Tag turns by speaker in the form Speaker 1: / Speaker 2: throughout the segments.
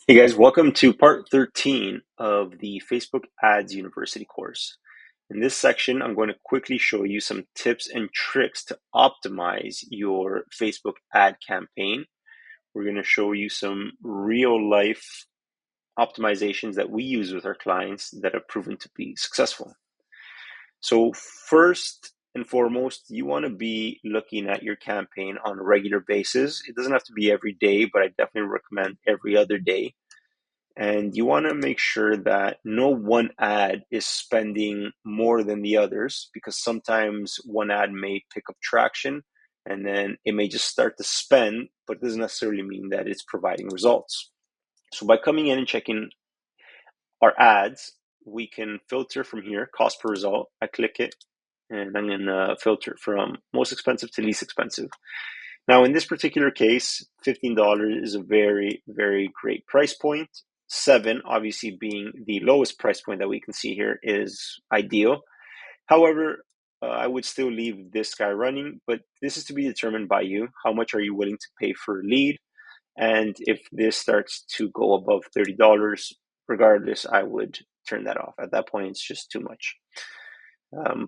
Speaker 1: Hey guys, welcome to part 13 of the Facebook Ads University course. In this section, I'm going to quickly show you some tips and tricks to optimize your Facebook ad campaign. We're going to show you some real life optimizations that we use with our clients that have proven to be successful. So first and foremost, you want to be looking at your campaign on a regular basis. It doesn't have to be every day, but I definitely recommend every other day. And you want to make sure that no one ad is spending more than the others, because sometimes one ad may pick up traction and then it may just start to spend, but it doesn't necessarily mean that it's providing results. So by coming in and checking our ads, we can filter from here, cost per result. I click it and I'm going to filter from most expensive to least expensive. Now, in this particular case, $15 is a very, very great price point. 7, obviously being the lowest price point that we can see here, is ideal. However, I would still leave this guy running, but this is to be determined by you. How much are you willing to pay for a lead? And if this starts to go above $30, regardless, I would turn that off. At that point, it's just too much.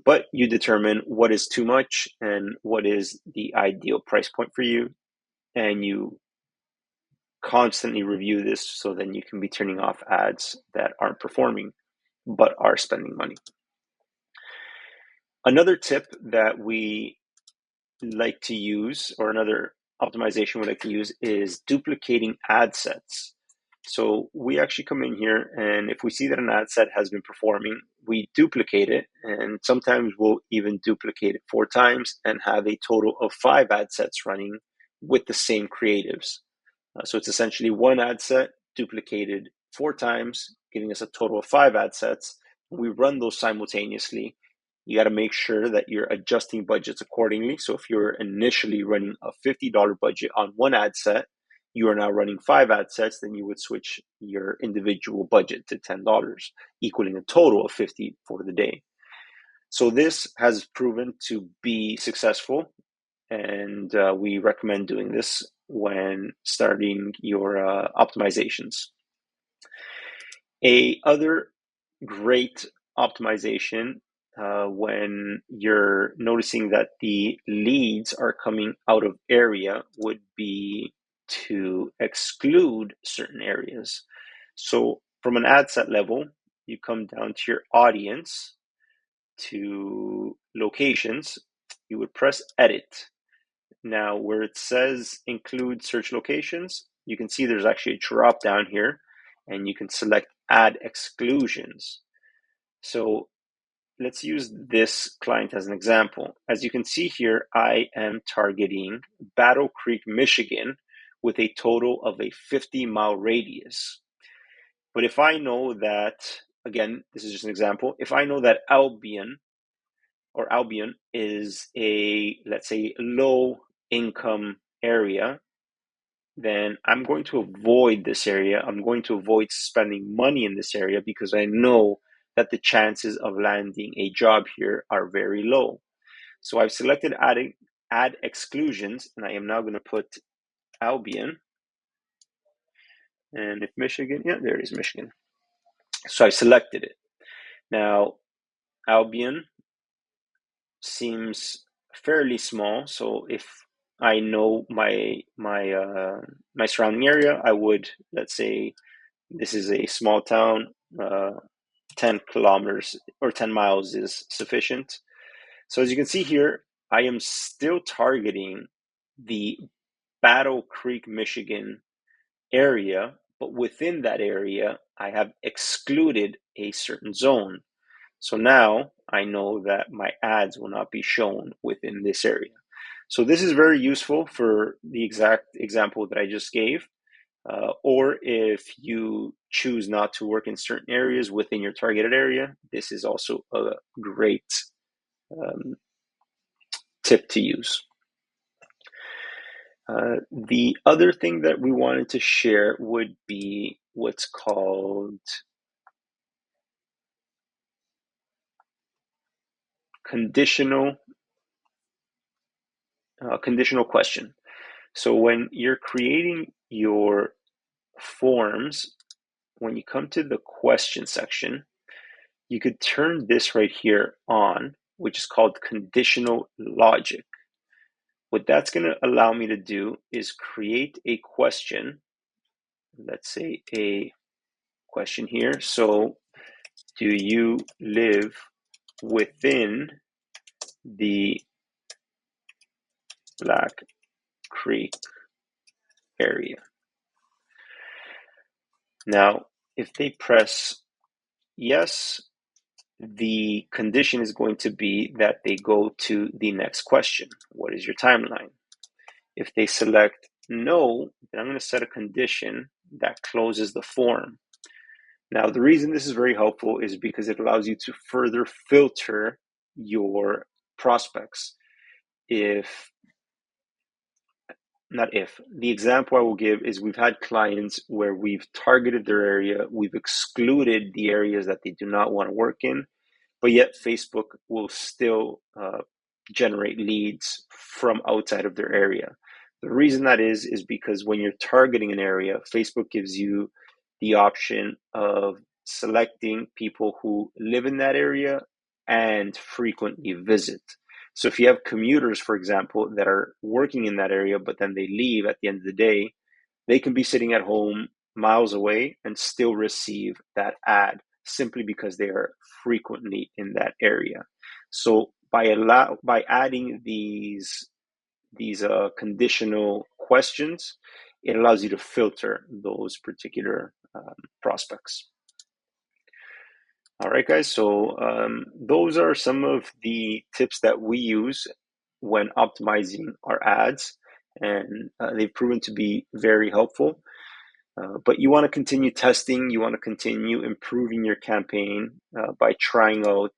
Speaker 1: But you determine what is too much and what is the ideal price point for you, and you constantly review this so then you can be turning off ads that aren't performing but are spending money. Another tip that we like to use, or another optimization we like to use, is duplicating ad sets. So we actually come in here, and if we see that an ad set has been performing, we duplicate it, and sometimes we'll even duplicate it 4 times and have a total of 5 ad sets running with the same creatives. So it's essentially one ad set duplicated 4 times, giving us a total of 5 ad sets. We run those simultaneously. You got to make sure that you're adjusting budgets accordingly. So if you're initially running a $50 budget on one ad set, you are now running 5 ad sets, then you would switch your individual budget to $10, equaling a total of 50 for the day. So this has proven to be successful, and we recommend doing this when starting your optimizations. A other great optimization when you're noticing that the leads are coming out of area would be to exclude certain areas. So from an ad set level, you come down to your audience, to locations, you would press edit. Now, where it says include search locations, you can see there's actually a drop down here, and you can select add exclusions. So let's use this client as an example. As you can see here, I am targeting Battle Creek, Michigan, with a total of a 50-mile radius. But if I know that, again, this is just an example, if I know that Albion is a, let's say, low income area, then I'm going to avoid this area. I'm going to avoid spending money in this area because I know that the chances of landing a job here are very low. So I've selected add exclusions, and I am now going to put Albion. And if Michigan, yeah, there is Michigan. So I selected it. Now, Albion seems fairly small. So if I know my surrounding area, I would, let's say this is a small town, 10 kilometers or 10 miles is sufficient. So as you can see here, I am still targeting the Battle Creek, Michigan area, but within that area, I have excluded a certain zone. So now I know that my ads will not be shown within this area. So this is very useful for the exact example that I just gave. Or if you choose not to work in certain areas within your targeted area, this is also a great um, tip to use. The other thing that we wanted to share would be what's called conditional conditional question. So when you're creating your forms, when you come to the question section, you could turn this right here on, which is called conditional logic. What that's going to allow me to do is create a question. Let's say a question here. So, do you live within the Black Creek area? Now, if they press yes, the condition is going to be that they go to the next question. What is your timeline? If they select no, then I'm going to set a condition that closes the form. Now, the reason this is very helpful is because it allows you to further filter your prospects. The example I will give is we've had clients where we've targeted their area, we've excluded the areas that they do not want to work in, but yet Facebook will still generate leads from outside of their area. The reason that is because when you're targeting an area, Facebook gives you the option of selecting people who live in that area and frequently visit. So if you have commuters, for example, that are working in that area, but then they leave at the end of the day, they can be sitting at home miles away and still receive that ad simply because they are frequently in that area. So by adding these conditional questions, it allows you to filter those particular prospects. All right, guys, so those are some of the tips that we use when optimizing our ads, and they've proven to be very helpful. But you want to continue testing, you want to continue improving your campaign by trying out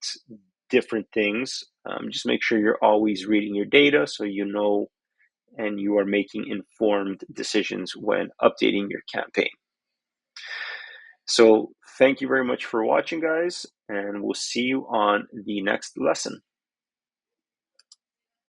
Speaker 1: different things. Just make sure you're always reading your data so you know and you are making informed decisions when updating your campaign. So thank you very much for watching, guys, and we'll see you on the next lesson.